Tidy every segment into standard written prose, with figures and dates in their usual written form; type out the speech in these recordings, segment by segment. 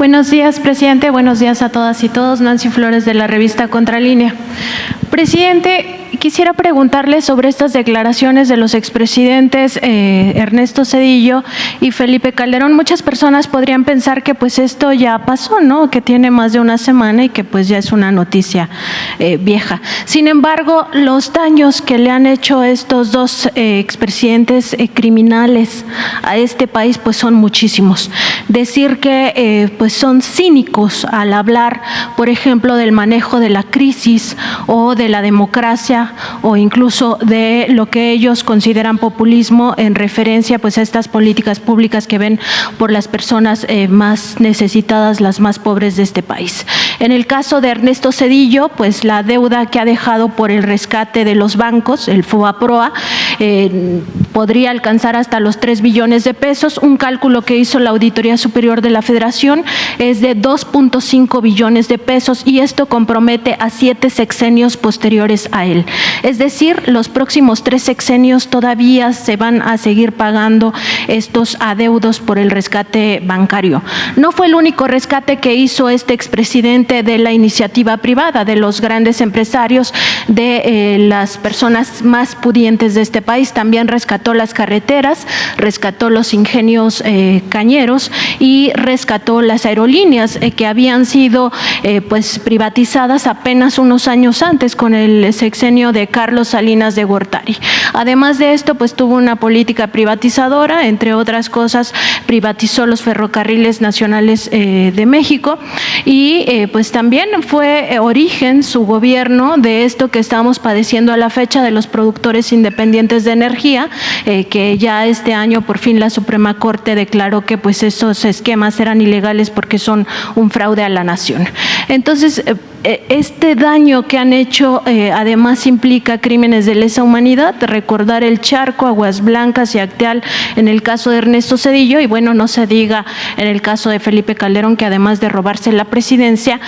Buenos días, presidente. Buenos días a todas y todos. Nancy Flores, de la revista Contralínea. Presidente, quisiera preguntarle sobre estas declaraciones de los expresidentes Ernesto Zedillo y Felipe Calderón. Muchas personas podrían pensar que pues esto ya pasó, ¿no? Que tiene más de una semana y que pues ya es una noticia vieja. Sin embargo, los daños que le han hecho estos dos expresidentes criminales a este país pues son muchísimos. Decir que pues son cínicos al hablar, por ejemplo, del manejo de la crisis o de la democracia, o incluso de lo que ellos consideran populismo en referencia pues a estas políticas públicas que ven por las personas más necesitadas, las más pobres de este país. En el caso de Ernesto Zedillo, pues la deuda que ha dejado por el rescate de los bancos, el FOBAPROA, podría alcanzar hasta los 3 billones de pesos. Un cálculo que hizo la Auditoría Superior de la Federación es de 2.5 billones de pesos, y esto compromete a 7 sexenios posteriores a él. Es decir, los próximos 3 sexenios todavía se van a seguir pagando estos adeudos por el rescate bancario. No fue el único rescate que hizo este expresidente de la iniciativa privada, de los grandes empresarios, de las personas más pudientes de este país. También rescató las carreteras, rescató los ingenios cañeros y rescató las aerolíneas que habían sido pues privatizadas apenas unos años antes con el sexenio de Carlos Salinas de Gortari. Además de esto, pues tuvo una política privatizadora, entre otras cosas, privatizó los ferrocarriles nacionales de México, y pues también fue origen su gobierno de esto que estamos padeciendo a la fecha de los productores independientes de energía, que ya este año por fin la Suprema Corte declaró que pues esos esquemas eran ilegales porque son un fraude a la nación. Entonces, este daño que han hecho además implica crímenes de lesa humanidad. Recordar el Charco, Aguas Blancas y Acteal en el caso de Ernesto Zedillo, y bueno, no se diga en el caso de Felipe Calderón, que además de robarse la presidencia,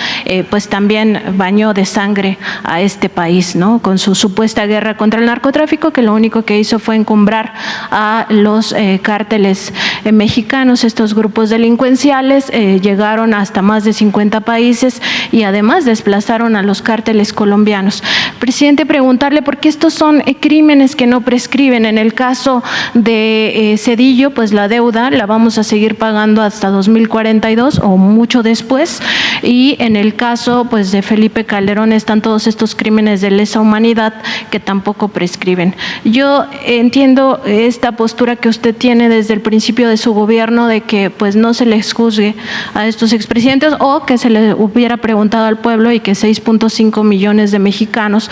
pues también bañó de sangre a este país, ¿no? Con su supuesta guerra contra el narcotráfico, que lo único que hizo fue encumbrar a los cárteles mexicanos. Estos grupos delincuenciales llegaron hasta más de 50 países y además desplazaron a los cárteles colombianos. Presidente, preguntarle, porque estos son crímenes que no prescriben. En el caso de Zedillo, pues la deuda la vamos a seguir pagando hasta 2042 o mucho después, y en el caso pues de Felipe Calderón están todos estos crímenes de lesa humanidad que tampoco prescriben. Yo entiendo esta postura que usted tiene desde el principio de su gobierno, de que pues no se les juzgue a estos expresidentes, o que se le hubiera preguntado al pueblo y que 6.5 millones de mexicanos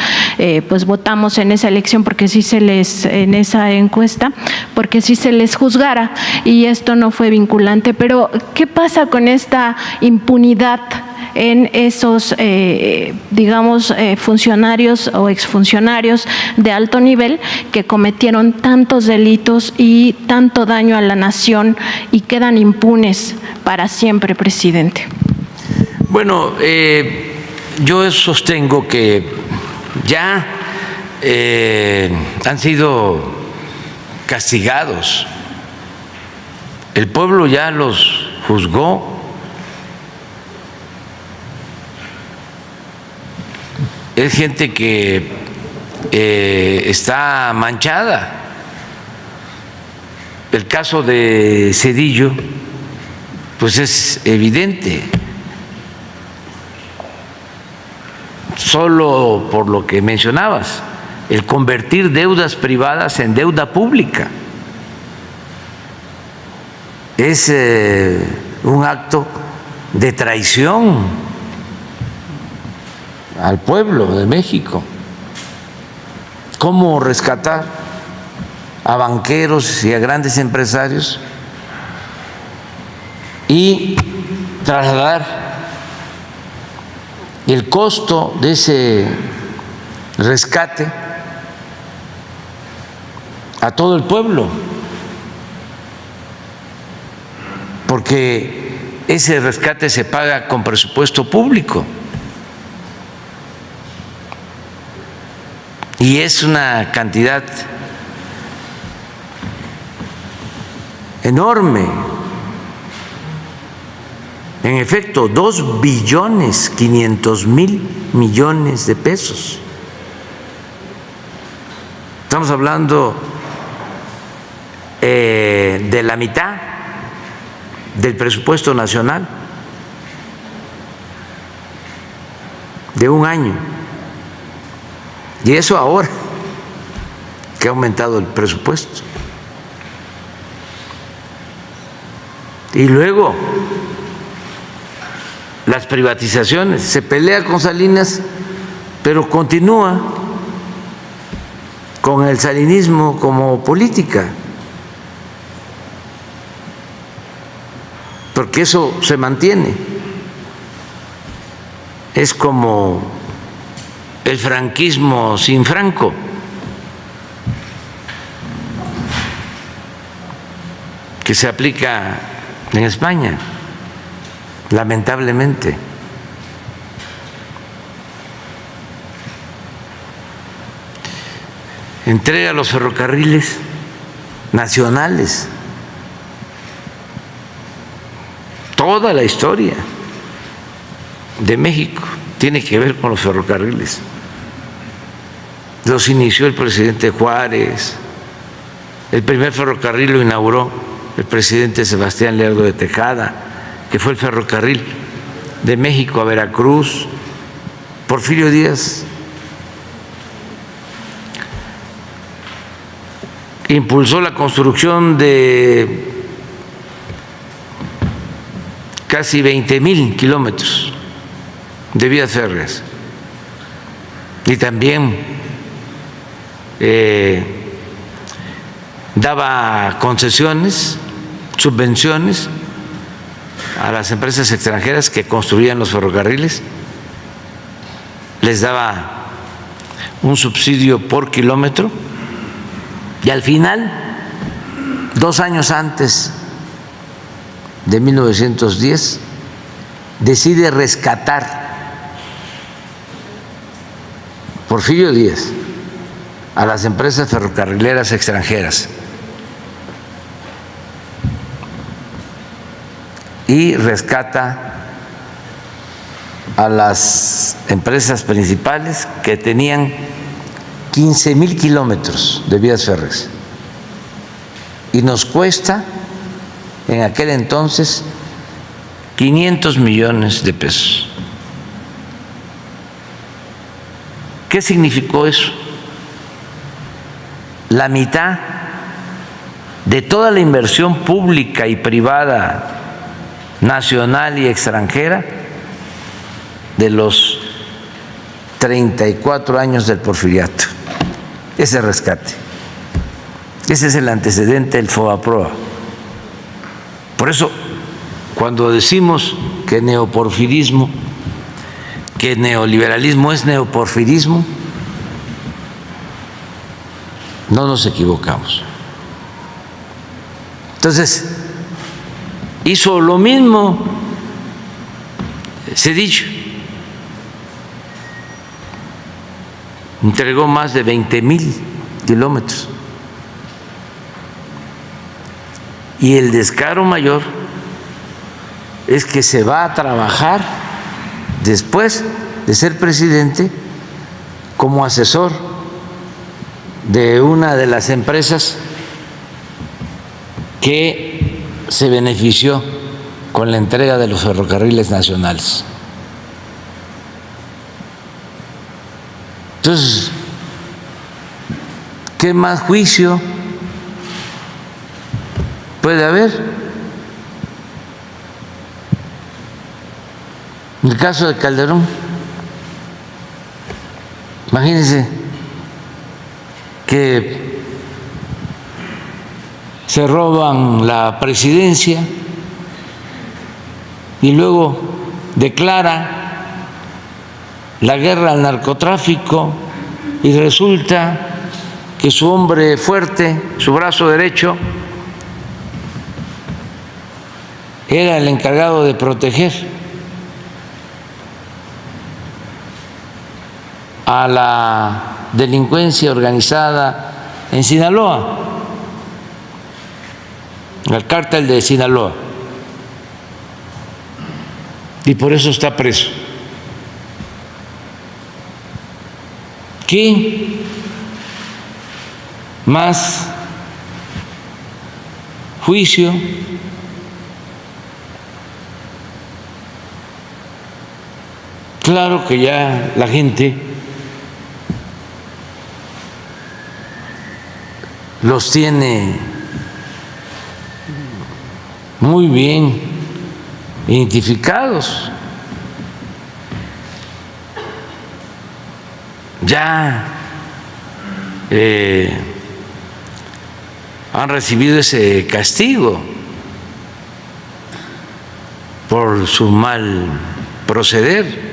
pues votamos en esa elección porque sí se les, en esa encuesta, porque sí se les juzgara, y esto no fue vinculante. Pero ¿qué pasa con esta impunidad en esos, digamos, funcionarios o exfuncionarios de alto nivel que cometieron tantos delitos y tanto daño a la nación y quedan impunes para siempre, presidente? Bueno, yo sostengo que ya han sido castigados, el pueblo ya los juzgó. Es gente que está manchada. El caso de Zedillo, pues es evidente. Solo por lo que mencionabas, el convertir deudas privadas en deuda pública es un acto de traición al pueblo de México. ¿Cómo rescatar a banqueros y a grandes empresarios y trasladar el costo de ese rescate a todo el pueblo? Porque ese rescate se paga con presupuesto público y es una cantidad enorme. En efecto, 2.500.000.000.000 de pesos. Estamos hablando de la mitad del presupuesto nacional de un año. Y eso ahora que ha aumentado el presupuesto. Y luego las privatizaciones, se pelea con Salinas, pero continúa con el salinismo como política, porque eso se mantiene. Es como el franquismo sin Franco. Que se aplica en España, lamentablemente. Entrega los ferrocarriles nacionales, toda la historia de México tiene que ver con los ferrocarriles. Los inició el presidente Juárez, el primer ferrocarril lo inauguró el presidente Sebastián Lerdo de Tejada, que fue el ferrocarril de México a Veracruz. Porfirio Díaz impulsó la construcción de casi 20.000 kilómetros de vías férreas y también daba concesiones, subvenciones a las empresas extranjeras que construían los ferrocarriles, les daba un subsidio por kilómetro y al final, 2 años antes de 1910, decide rescatar Porfirio Díaz a las empresas ferrocarrileras extranjeras y rescata a las empresas principales que tenían 15.000 kilómetros de vías férreas y nos cuesta en aquel entonces 500 millones de pesos. ¿Qué significó eso? La mitad de toda la inversión pública y privada, nacional y extranjera, de los 34 años del porfiriato. Ese rescate. Ese es el antecedente del FOBAPROA. Por eso, cuando decimos que neoporfirismo, que neoliberalismo es neoporfirismo, no nos equivocamos. Entonces, hizo lo mismo Zedillo. Entregó más de 20.000 kilómetros. Y el descaro mayor es que se va a trabajar después de ser presidente como asesor de una de las empresas que se benefició con la entrega de los ferrocarriles nacionales. Entonces, ¿qué más juicio puede haber? En el caso de Calderón, imagínense que se roban la presidencia y luego declara la guerra al narcotráfico y resulta que su hombre fuerte, su brazo derecho, era el encargado de proteger a la delincuencia organizada en Sinaloa, al cártel de Sinaloa. y por eso está preso. ¿Qué más juicio? Claro que ya la gente los tiene muy bien identificados. Ya han recibido ese castigo por su mal proceder.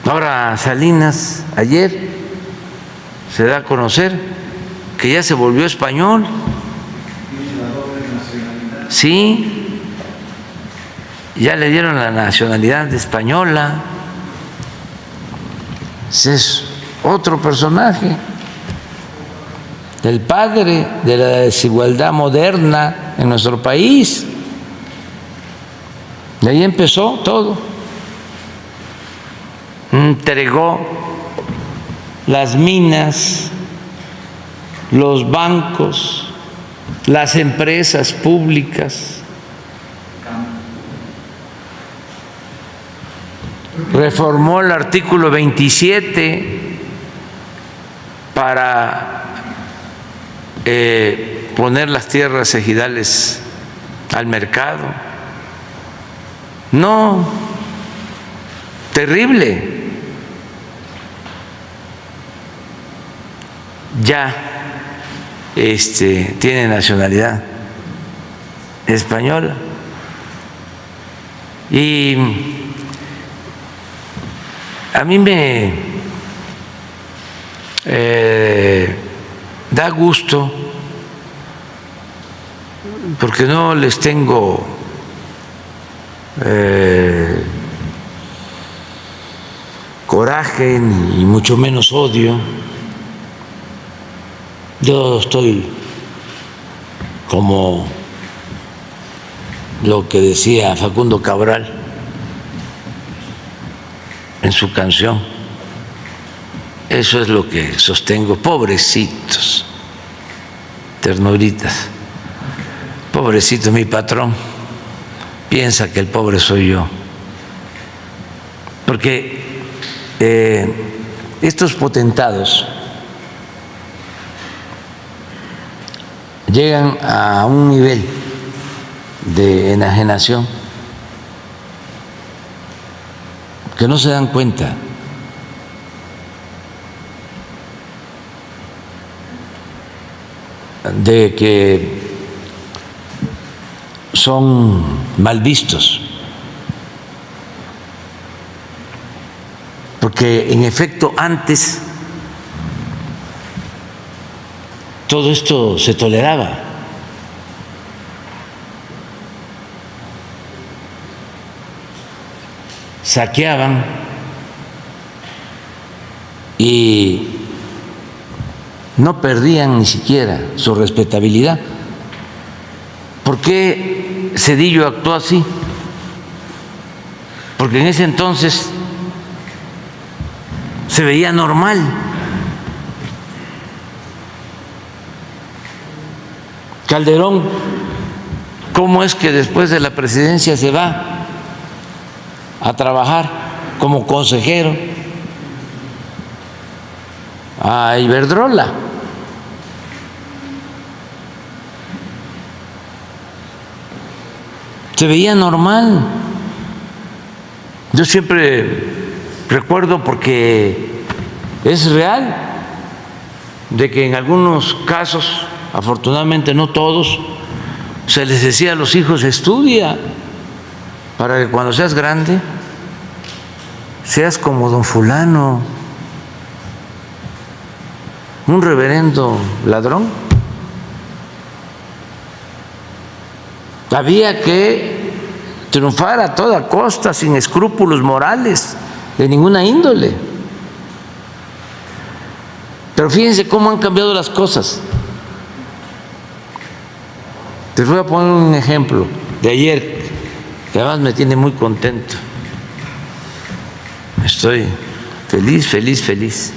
Ahora Salinas ayer se da a conocer que ya se volvió español. Sí, ya le dieron la nacionalidad española. Ese es otro personaje, el padre de la desigualdad moderna en nuestro país. De ahí empezó todo. Entregó las minas, los bancos, las empresas públicas, reformó el artículo 27 para poner las tierras ejidales al mercado. No, terrible. Ya tiene nacionalidad española. Y a mí me da gusto porque no les tengo coraje ni mucho menos odio. Yo estoy como lo que decía Facundo Cabral en su canción. Eso es lo que sostengo. Pobrecitos, ternuritas. Pobrecito mi patrón. Piensa que el pobre soy yo. Porque estos potentados llegan a un nivel de enajenación que no se dan cuenta de que son mal vistos, porque en efecto antes todo esto se toleraba. Saqueaban y no perdían ni siquiera su respetabilidad. ¿Por qué Zedillo actuó así? Porque en ese entonces se veía normal. Calderón, ¿cómo es que después de la presidencia se va a trabajar como consejero a Iberdrola? Se veía normal. Yo siempre recuerdo, porque es real, de que en algunos casos, afortunadamente no todos, se les decía a los hijos: estudia para que cuando seas grande seas como don fulano, un reverendo ladrón. Había que triunfar a toda costa, sin escrúpulos morales de ninguna índole. Pero fíjense cómo han cambiado las cosas. Les voy a poner un ejemplo de ayer, que además me tiene muy contento. Estoy feliz, feliz, feliz.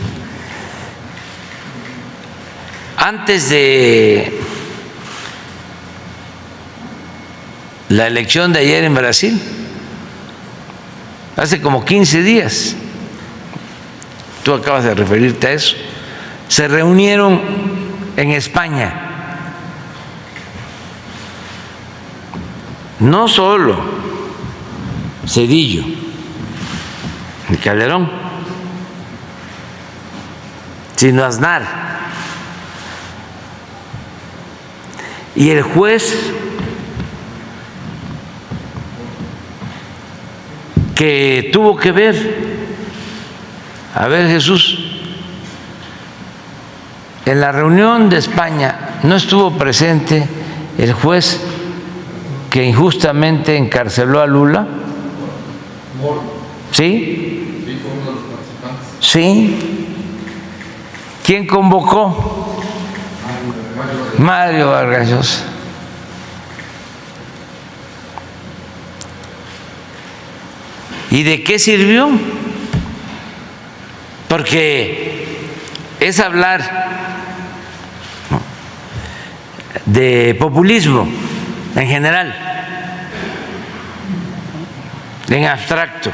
Antes de la elección de ayer en Brasil, hace como 15 días, tú acabas de referirte a eso, se reunieron en España, no solo Zedillo y Calderón, sino Aznar. Y el juez que tuvo que ver, a ver, Jesús, en la reunión de España no estuvo presente el juez que injustamente encarceló a Lula. ¿Sí? Sí. ¿Quién convocó? Mario Vargas Llosa. ¿Y de qué sirvió? Porque es hablar de populismo en general, en abstracto,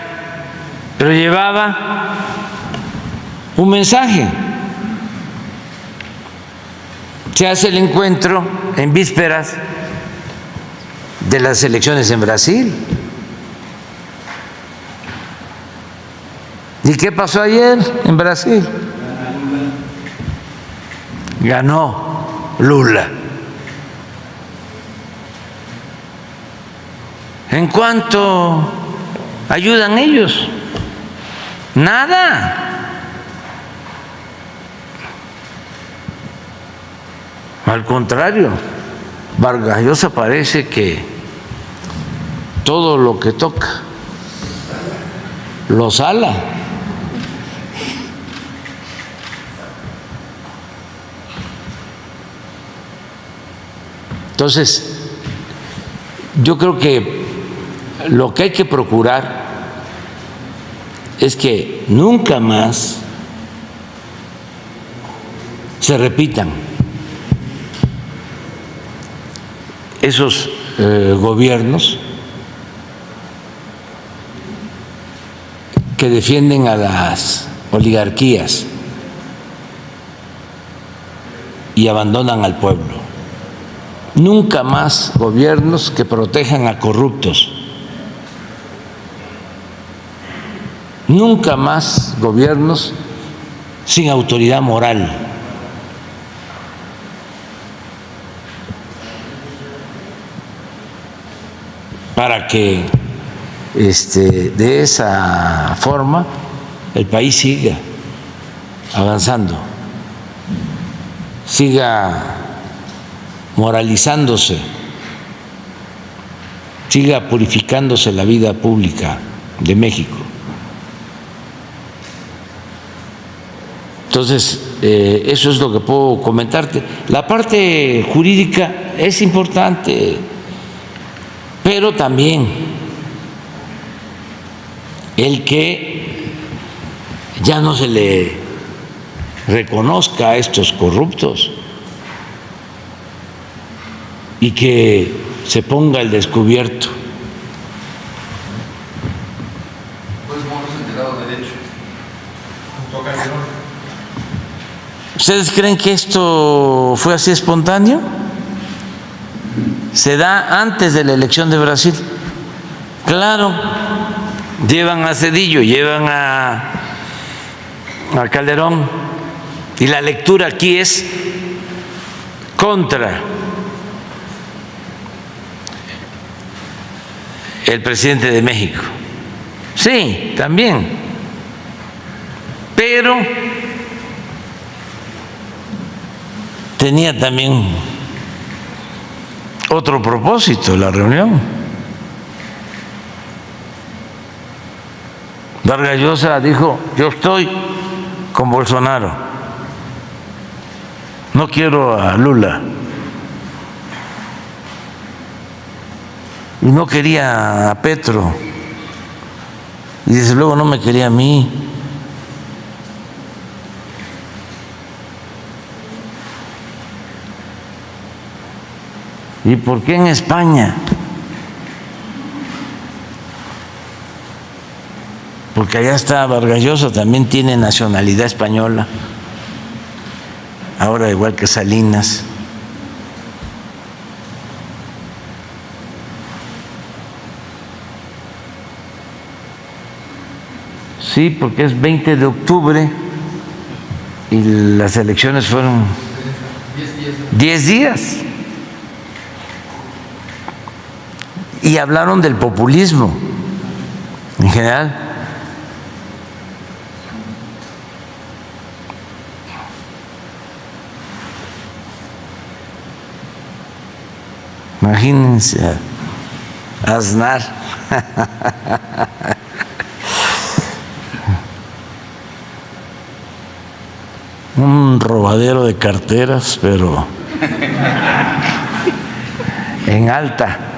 pero llevaba un mensaje. Se hace el encuentro en vísperas de las elecciones en Brasil. ¿Y qué pasó ayer en Brasil? Ganó Lula. ¿En cuánto ayudan ellos? Nada. Al contrario, Vargas Llosa parece que todo lo que toca lo sala. Entonces, yo creo que lo que hay que procurar es que nunca más se repitan esos gobiernos que defienden a las oligarquías y abandonan al pueblo. Nunca más gobiernos que protejan a corruptos. Nunca más gobiernos sin autoridad moral. Para que de esa forma el país siga avanzando, siga moralizándose, siga purificándose la vida pública de México. Entonces, eso es lo que puedo comentarte. La parte jurídica es importante, pero también el que ya no se le reconozca a estos corruptos y que se ponga al descubierto. Pues monos enterados de derecho. ¿Ustedes creen que esto fue así espontáneo? Se da antes de la elección de Brasil. Claro, llevan a Zedillo, llevan a Calderón, y la lectura aquí es contra el presidente de México. Sí, también. Pero tenía también otro propósito la reunión. Vargas Llosa dijo: yo estoy con Bolsonaro, no quiero a Lula. y no quería a Petro, y desde luego no me quería a mí. ¿Y por qué en España? Porque allá está Vargas Llosa, también tiene nacionalidad española, ahora igual que Salinas. Sí, porque es 20 de octubre y las elecciones fueron 10 días. Y hablaron del populismo en general. Imagínense a Aznar. Un robadero de carteras, pero en alta.